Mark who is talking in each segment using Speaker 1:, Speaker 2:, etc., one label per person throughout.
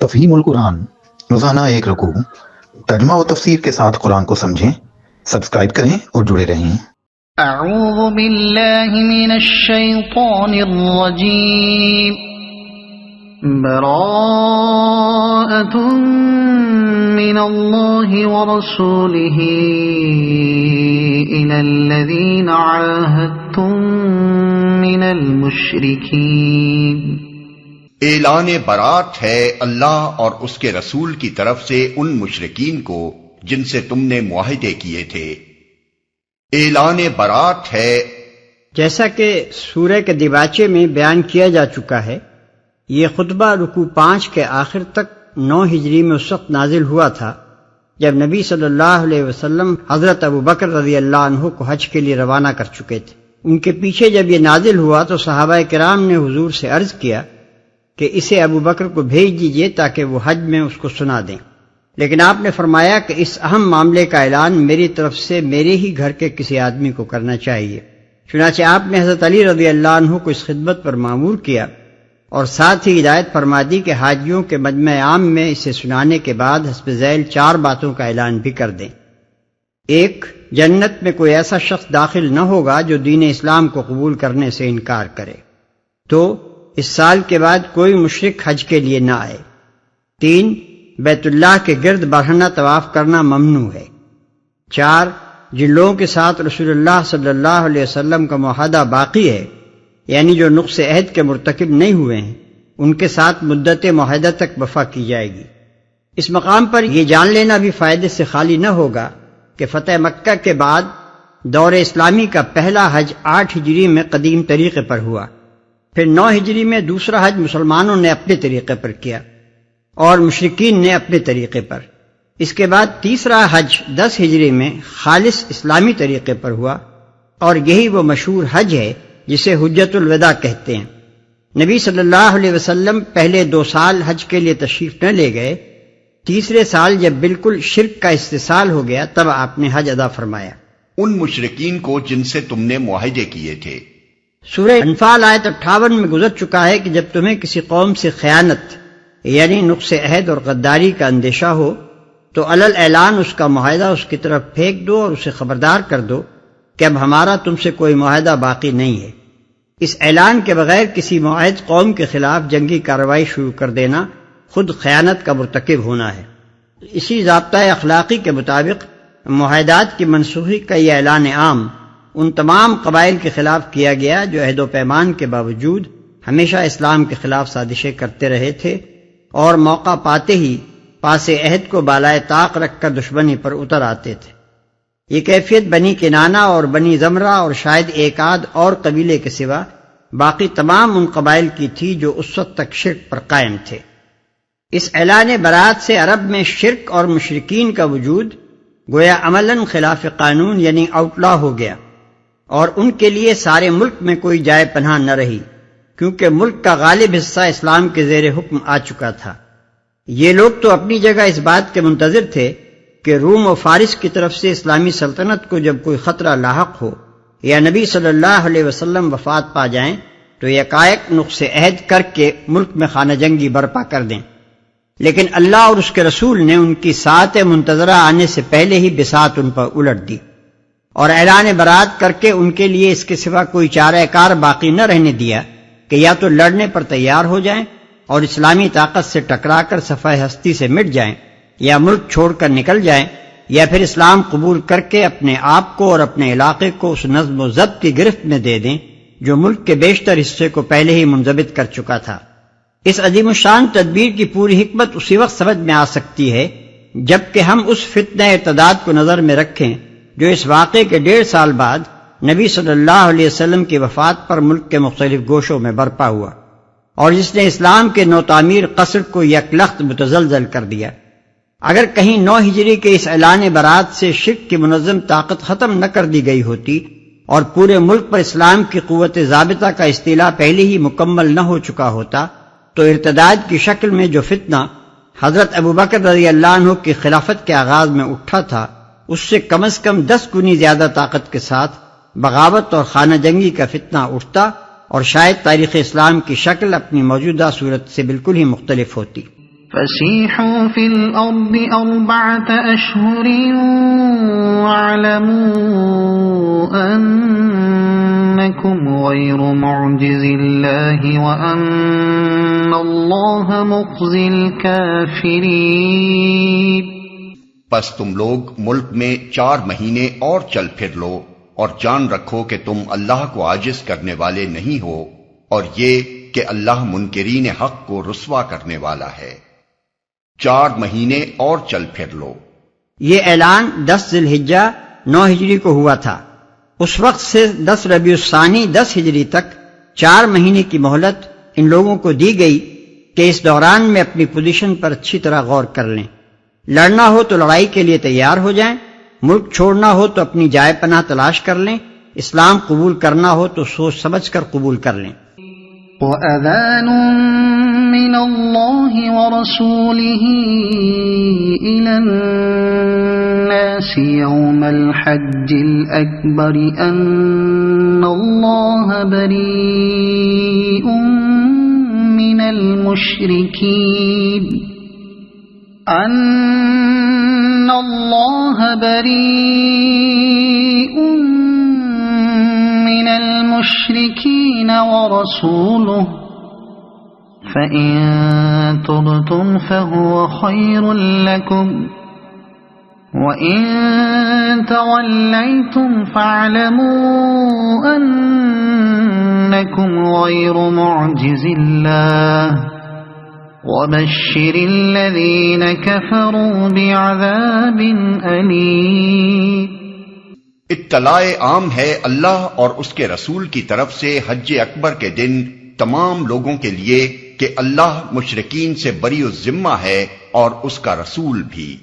Speaker 1: تفہیم القرآن، روزانہ ایک رکوع، ترجمہ و تفسیر کے ساتھ قرآن کو سمجھیں۔ سبسکرائب کریں اور جڑے رہیں۔
Speaker 2: اعوذ باللہ من الشیطان الرجیم، براءۃ من اللہ ورسولہ الی الذین عاہدتم من المشرکین۔
Speaker 3: اعلان برات ہے اللہ اور اس کے رسول کی طرف سے ان مشرکین کو جن سے تم نے معاہدے کیے تھے۔ اعلان برات ہے
Speaker 4: جیسا کہ سورہ کے دیباچے میں بیان کیا جا چکا ہے، یہ خطبہ رکوع 5 کے آخر تک 9 ہجری میں اس وقت نازل ہوا تھا جب نبی صلی اللہ علیہ وسلم حضرت ابوبکر رضی اللہ عنہ کو حج کے لیے روانہ کر چکے تھے۔ ان کے پیچھے جب یہ نازل ہوا تو صحابہ کرام نے حضور سے عرض کیا کہ اسے ابوبکر کو بھیج دیجئے تاکہ وہ حج میں اس کو سنا دیں، لیکن آپ نے فرمایا کہ اس اہم معاملے کا اعلان میری طرف سے میرے ہی گھر کے کسی آدمی کو کرنا چاہیے۔ چنانچہ آپ نے حضرت علی رضی اللہ عنہ کو اس خدمت پر مامور کیا اور ساتھ ہی ہدایت فرما دی کہ حاجیوں کے مجمع عام میں اسے سنانے کے بعد حسب ذیل 4 باتوں کا اعلان بھی کر دیں۔ 1، جنت میں کوئی ایسا شخص داخل نہ ہوگا جو دین اسلام کو قبول کرنے سے انکار کرے۔ 2، اس سال کے بعد کوئی مشرک حج کے لیے نہ آئے۔ 3، بیت اللہ کے گرد برہنہ طواف کرنا ممنوع ہے۔ 4، جن لوگوں کے ساتھ رسول اللہ صلی اللہ علیہ وسلم کا معاہدہ باقی ہے، یعنی جو نقص عہد کے مرتکب نہیں ہوئے ہیں، ان کے ساتھ مدت معاہدہ تک وفا کی جائے گی۔ اس مقام پر یہ جان لینا بھی فائدے سے خالی نہ ہوگا کہ فتح مکہ کے بعد دور اسلامی کا پہلا حج 8 ہجری میں قدیم طریقے پر ہوا، پھر 9 ہجری میں دوسرا حج مسلمانوں نے اپنے طریقے پر کیا اور مشرکین نے اپنے طریقے پر۔ اس کے بعد تیسرا حج 10 ہجری میں خالص اسلامی طریقے پر ہوا، اور یہی وہ مشہور حج ہے جسے حجۃ الوداع کہتے ہیں۔ نبی صلی اللہ علیہ وسلم پہلے 2 سال حج کے لیے تشریف نہ لے گئے، تیسرے سال جب بالکل شرک کا استحصال ہو گیا تب آپ نے حج ادا فرمایا۔
Speaker 3: ان مشرکین کو جن سے تم نے معاہدے کیے تھے۔
Speaker 4: سورہ انفال آیت 58 میں گزر چکا ہے کہ جب تمہیں کسی قوم سے خیانت یعنی نقص عہد اور غداری کا اندیشہ ہو تو علل اعلان اس کا معاہدہ اس کی طرف پھینک دو اور اسے خبردار کر دو کہ اب ہمارا تم سے کوئی معاہدہ باقی نہیں ہے۔ اس اعلان کے بغیر کسی معاہد قوم کے خلاف جنگی کارروائی شروع کر دینا خود خیانت کا مرتکب ہونا ہے۔ اسی ضابطۂ اخلاقی کے مطابق معاہدات کی منسوخی کا یہ اعلان عام ان تمام قبائل کے خلاف کیا گیا جو عہد و پیمان کے باوجود ہمیشہ اسلام کے خلاف سازشیں کرتے رہے تھے اور موقع پاتے ہی پاس عہد کو بالائے طاق رکھ کر دشمنی پر اتر آتے تھے۔ یہ کیفیت بنی کنانہ اور بنی زمرہ اور شاید ایک آدھ اور قبیلے کے سوا باقی تمام ان قبائل کی تھی جو اس وقت تک شرک پر قائم تھے۔ اس اعلان برات سے عرب میں شرک اور مشرکین کا وجود گویا عملاً خلاف قانون یعنی آؤٹلا ہو گیا، اور ان کے لیے سارے ملک میں کوئی جائے پناہ نہ رہی، کیونکہ ملک کا غالب حصہ اسلام کے زیر حکم آ چکا تھا۔ یہ لوگ تو اپنی جگہ اس بات کے منتظر تھے کہ روم و فارس کی طرف سے اسلامی سلطنت کو جب کوئی خطرہ لاحق ہو یا نبی صلی اللہ علیہ وسلم وفات پا جائیں تو یکایک نقص عہد کر کے ملک میں خانہ جنگی برپا کر دیں، لیکن اللہ اور اس کے رسول نے ان کی ساعت منتظرہ آنے سے پہلے ہی بساط ان پر الٹ دی اور اعلان برات کر کے ان کے لیے اس کے سوا کوئی چارہ کار باقی نہ رہنے دیا کہ یا تو لڑنے پر تیار ہو جائیں اور اسلامی طاقت سے ٹکرا کر صفحہ ہستی سے مٹ جائیں، یا ملک چھوڑ کر نکل جائیں، یا پھر اسلام قبول کر کے اپنے آپ کو اور اپنے علاقے کو اس نظم و ضبط کی گرفت میں دے دیں جو ملک کے بیشتر حصے کو پہلے ہی منضبط کر چکا تھا۔ اس عظیم الشان تدبیر کی پوری حکمت اسی وقت سمجھ میں آ سکتی ہے جب کہ ہم اس فتنہ ارتداد کو نظر میں رکھیں جو اس واقعے کے 1.5 سال بعد نبی صلی اللہ علیہ وسلم کی وفات پر ملک کے مختلف گوشوں میں برپا ہوا اور جس نے اسلام کے نو تعمیر قصر کو یکلخت متزلزل کر دیا۔ اگر کہیں 9 ہجری کے اس اعلان برات سے شرک کی منظم طاقت ختم نہ کر دی گئی ہوتی اور پورے ملک پر اسلام کی قوت ضابطہ کا استیلاء پہلے ہی مکمل نہ ہو چکا ہوتا تو ارتداد کی شکل میں جو فتنہ حضرت ابوبکر رضی اللہ عنہ کی خلافت کے آغاز میں اٹھا تھا اس سے کم از کم 10 گنی زیادہ طاقت کے ساتھ بغاوت اور خانہ جنگی کا فتنہ اٹھتا اور شاید تاریخ اسلام کی شکل اپنی موجودہ صورت سے بالکل ہی مختلف ہوتی۔
Speaker 2: فسيحوا في الأرض 4 أشهر واعلموا أنكم غير معجز الله وأن الله مخزي الكافرين۔
Speaker 3: پس تم لوگ ملک میں 4 مہینے اور چل پھر لو، اور جان رکھو کہ تم اللہ کو عاجز کرنے والے نہیں ہو، اور یہ کہ اللہ منکرین حق کو رسوا کرنے والا ہے۔ 4 مہینے اور چل پھر لو۔
Speaker 4: یہ اعلان 10 ذی الحجہ 9 ہجری کو ہوا تھا۔ اس وقت سے 10 ربیع الثانی 10 ہجری تک 4 مہینے کی مہلت ان لوگوں کو دی گئی کہ اس دوران میں اپنی پوزیشن پر اچھی طرح غور کر لیں۔ لڑنا ہو تو لڑائی کے لیے تیار ہو جائیں، ملک چھوڑنا ہو تو اپنی جائے پناہ تلاش کر لیں، اسلام قبول کرنا ہو تو سوچ سمجھ کر قبول کر لیں۔
Speaker 2: وَأَذَانٌ مِّنَ اللَّهِ وَرَسُولِهِ إِلَى النَّاسِ يَوْمَ الْحَجِّ الْأَكْبَرِ أَنَّ اللَّهَ بَرِيءٌ مِّنَ الْمُشْرِكِينَ أَنَّ اللَّهَ بَرِيءٌ مِّنَ الْمُشْرِكِينَ وَرَسُولُهُ فَإِن تُبْتُمْ فَهُوَ خَيْرٌ لَكُمْ وَإِن تَوَلَّيْتُمْ فَاعْلَمُوا أَنَّكُمْ غَيْرُ مُعْجِزِ اللَّهِ وَبَشِّرِ الَّذِينَ كَفَرُوا بِعَذَابٍ أَلِيمٍ۔
Speaker 3: اطلاع عام ہے اللہ اور اس کے رسول کی طرف سے حج اکبر کے دن تمام لوگوں کے لیے کہ اللہ مشرکین سے بری الذمہ ہے اور اس کا رسول بھی۔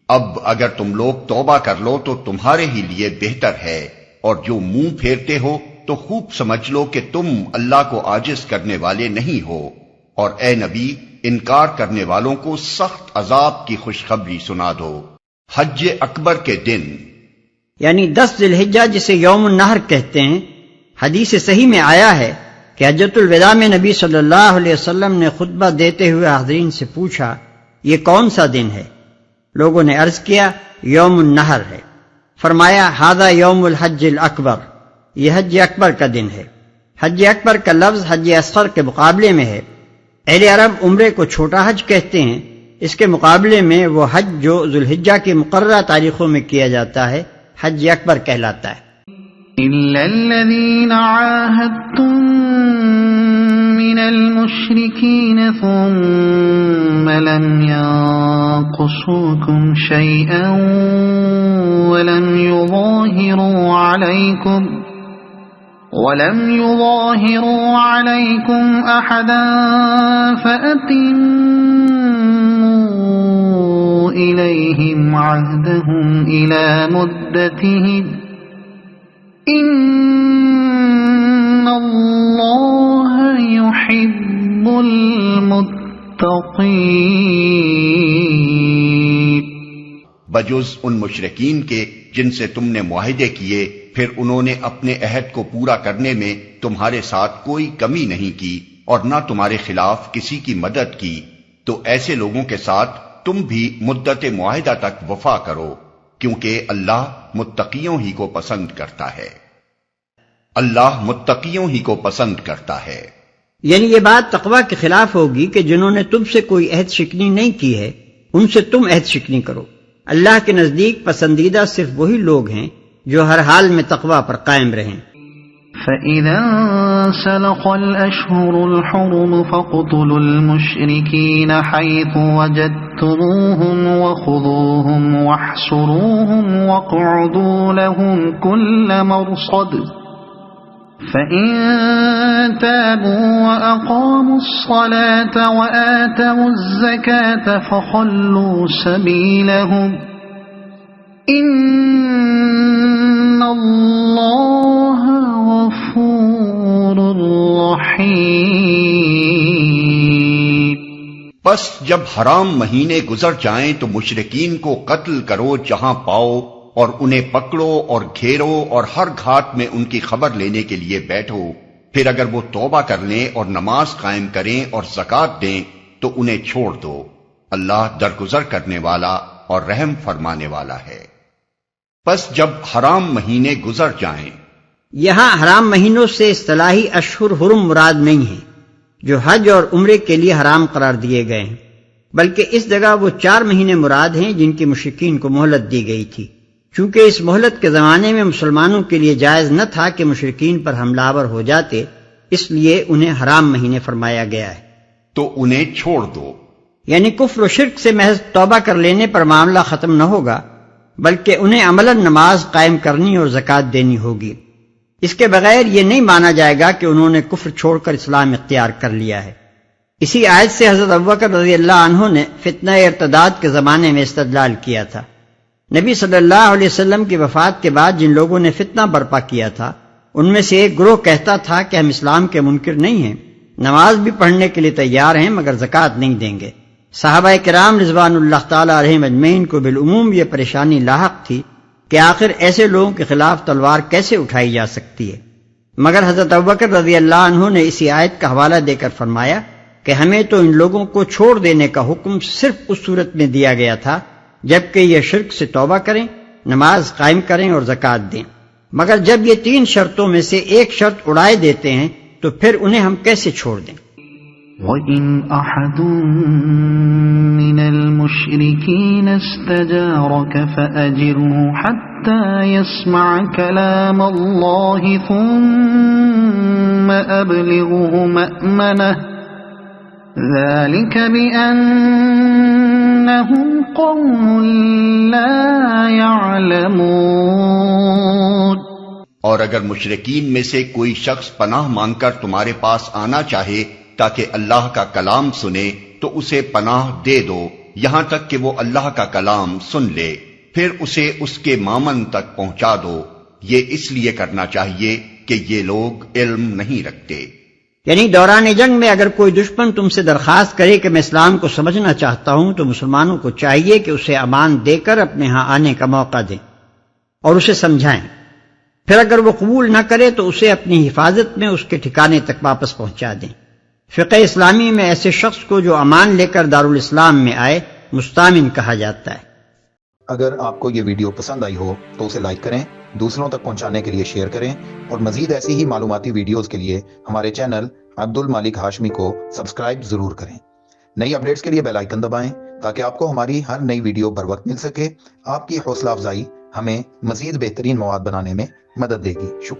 Speaker 3: اب اگر تم لوگ توبہ کر لو تو تمہارے ہی لیے بہتر ہے، اور جو منہ پھیرتے ہو تو خوب سمجھ لو کہ تم اللہ کو عاجز کرنے والے نہیں ہو، اور اے نبی انکار کرنے والوں کو سخت عذاب کی خوشخبری سنا دو۔ حج اکبر کے دن
Speaker 4: یعنی 10 ذی الحجہ جسے یوم النحر کہتے ہیں، حدیث صحیح میں آیا ہے کہ حجۃ الوداع میں نبی صلی اللہ علیہ وسلم نے خطبہ دیتے ہوئے حاضرین سے پوچھا یہ کون سا دن ہے؟ لوگوں نے عرض کیا یوم النحر ہے۔ فرمایا ھذا یوم الحج الاکبر، یہ حج اکبر کا دن ہے۔ حج اکبر کا لفظ حج اصغر کے مقابلے میں ہے۔ اہل عرب عمرے کو چھوٹا حج کہتے ہیں، اس کے مقابلے میں وہ حج جو ذو الحجہ کی مقررہ تاریخوں میں کیا جاتا ہے حج اکبر کہلاتا ہے۔
Speaker 2: إِلَّا الَّذِينَ عَاهَدتُّم مِّنَ الْمُشْرِكِينَ ثُمَّ لَمْ يَنقُصُوكُمْ شَيْئًا وَلَمْ يُظَاهِرُوا عَلَيْكُمْ أَحَدًا فَأَتِمُّوا إِلَيْهِمْ عَهْدَهُمْ إِلَى مُدَّتِهِمْ إِنَّ اللَّهَ يُحِبُّ الْمُتَّقِينَ۔
Speaker 3: بجز ان مشرکین کے جن سے تم نے معاہدے کیے، پھر انہوں نے اپنے عہد کو پورا کرنے میں تمہارے ساتھ کوئی کمی نہیں کی اور نہ تمہارے خلاف کسی کی مدد کی، تو ایسے لوگوں کے ساتھ تم بھی مدت معاہدہ تک وفا کرو، کیونکہ اللہ متقیوں ہی کو پسند کرتا ہے۔ اللہ متقیوں ہی کو پسند کرتا ہے۔
Speaker 4: یعنی یہ بات تقویٰ کے خلاف ہوگی کہ جنہوں نے تم سے کوئی عہد شکنی نہیں کی ہے ان سے تم عہد شکنی کرو۔ اللہ کے نزدیک پسندیدہ صرف وہی لوگ ہیں جو ہر حال میں تقویٰ پر قائم رہیں۔
Speaker 2: فَإِذَا انسَلَخَ الْأَشْهُرُ الْحُرُمُ فَاقْتُلُوا الْمُشْرِكِينَ حَيْثُ وَجَدتُّمُوهُمْ وَخُذُوهُمْ وَاحْصُرُوهُمْ وَاقْعُدُوا لَهُمْ كُلَّ مَرْصَدٍ فَإِن تَابُوا وَأَقَامُوا الصَّلَاةَ وَآتَوُا الزَّكَاةَ فَخَلُّوا سَبِيلَهُمْ إِنَّ اللَّهَ غَفُورٌ رَّحِيمٌ۔
Speaker 3: پس جب حرام مہینے گزر جائیں تو مشرکین کو قتل کرو جہاں پاؤ، اور انہیں پکڑو اور گھیرو اور ہر گھاٹ میں ان کی خبر لینے کے لیے بیٹھو۔ پھر اگر وہ توبہ کر لیں اور نماز قائم کریں اور زکوٰۃ دیں تو انہیں چھوڑ دو۔ اللہ درگزر کرنے والا اور رحم فرمانے والا ہے۔ پس جب حرام مہینے گزر جائیں،
Speaker 4: یہاں حرام مہینوں سے اصطلاحی اشہر حرم مراد نہیں ہیں جو حج اور عمرے کے لیے حرام قرار دیے گئے ہیں، بلکہ اس جگہ وہ 4 مہینے مراد ہیں جن کی مشرکین کو مہلت دی گئی تھی، چونکہ اس مہلت کے زمانے میں مسلمانوں کے لیے جائز نہ تھا کہ مشرکین پر حملہ آور ہو جاتے، اس لیے انہیں حرام مہینے فرمایا گیا ہے۔
Speaker 3: تو انہیں چھوڑ دو۔
Speaker 4: یعنی کفر و شرک سے محض توبہ کر لینے پر معاملہ ختم نہ ہوگا، بلکہ انہیں عملاً نماز قائم کرنی اور زکوٰۃ دینی ہوگی۔ اس کے بغیر یہ نہیں مانا جائے گا کہ انہوں نے کفر چھوڑ کر اسلام اختیار کر لیا ہے۔ اسی آیت سے حضرت ابوبکر رضی اللہ عنہ نے فتنہ ارتداد کے زمانے میں استدلال کیا تھا۔ نبی صلی اللہ علیہ وسلم کی وفات کے بعد جن لوگوں نے فتنہ برپا کیا تھا، ان میں سے ایک گروہ کہتا تھا کہ ہم اسلام کے منکر نہیں ہیں، نماز بھی پڑھنے کے لیے تیار ہیں مگر زکوٰۃ نہیں دیں گے۔ صحابہ کرام رضوان اللہ تعالی علیہم اجمعین کو بالعموم یہ پریشانی لاحق تھی کہ آخر ایسے لوگوں کے خلاف تلوار کیسے اٹھائی جا سکتی ہے، مگر حضرت ابوبکر رضی اللہ عنہ نے اسی آیت کا حوالہ دے کر فرمایا کہ ہمیں تو ان لوگوں کو چھوڑ دینے کا حکم صرف اس صورت میں دیا گیا تھا جبکہ یہ شرک سے توبہ کریں، نماز قائم کریں اور زکوٰۃ دیں، مگر جب یہ 3 شرطوں میں سے ایک شرط اڑائے دیتے ہیں تو پھر انہیں ہم کیسے چھوڑ دیں؟
Speaker 2: وَإِنْ أَحَدٌ مِّنَ الْمُشْرِكِينَ اسْتَجَارَكَ فَأَجِرْهُ حَتَّى يَسْمَعَ كَلَامَ اللَّهِ ثُمَّ أَبْلِغْهُ مَأْمَنَهُ ذَلِكَ بِأَنَّهُمْ قَوْمٌ لَّا يَعْلَمُونَ۔
Speaker 3: اور اگر مشرکین میں سے کوئی شخص پناہ مانگ کر تمہارے پاس آنا چاہے تاکہ اللہ کا کلام سنے تو اسے پناہ دے دو یہاں تک کہ وہ اللہ کا کلام سن لے، پھر اسے اس کے مامن تک پہنچا دو۔ یہ اس لیے کرنا چاہیے کہ یہ لوگ علم نہیں رکھتے۔
Speaker 4: یعنی دوران جنگ میں اگر کوئی دشمن تم سے درخواست کرے کہ میں اسلام کو سمجھنا چاہتا ہوں تو مسلمانوں کو چاہیے کہ اسے امان دے کر اپنے ہاں آنے کا موقع دیں اور اسے سمجھائیں، پھر اگر وہ قبول نہ کرے تو اسے اپنی حفاظت میں اس کے ٹھکانے تک واپس پہنچا دیں۔ فقہ اسلامی میں ایسے شخص کو جو امان لے کر دارالاسلام میں آئے مستامن کہا جاتا ہے۔
Speaker 1: اگر آپ کو یہ ویڈیو پسند آئی ہو تو اسے لائک کریں، دوسروں تک پہنچانے کے لیے شیئر کریں، اور مزید ایسی ہی معلوماتی ویڈیوز کے لیے ہمارے چینل عبد المالک ہاشمی کو سبسکرائب ضرور کریں۔ نئی اپڈیٹس کے لیے بیل آئیکن دبائیں تاکہ آپ کو ہماری ہر نئی ویڈیو بر وقت مل سکے۔ آپ کی حوصلہ افزائی ہمیں مزید بہترین مواد بنانے میں مدد دے گی۔ شکریہ۔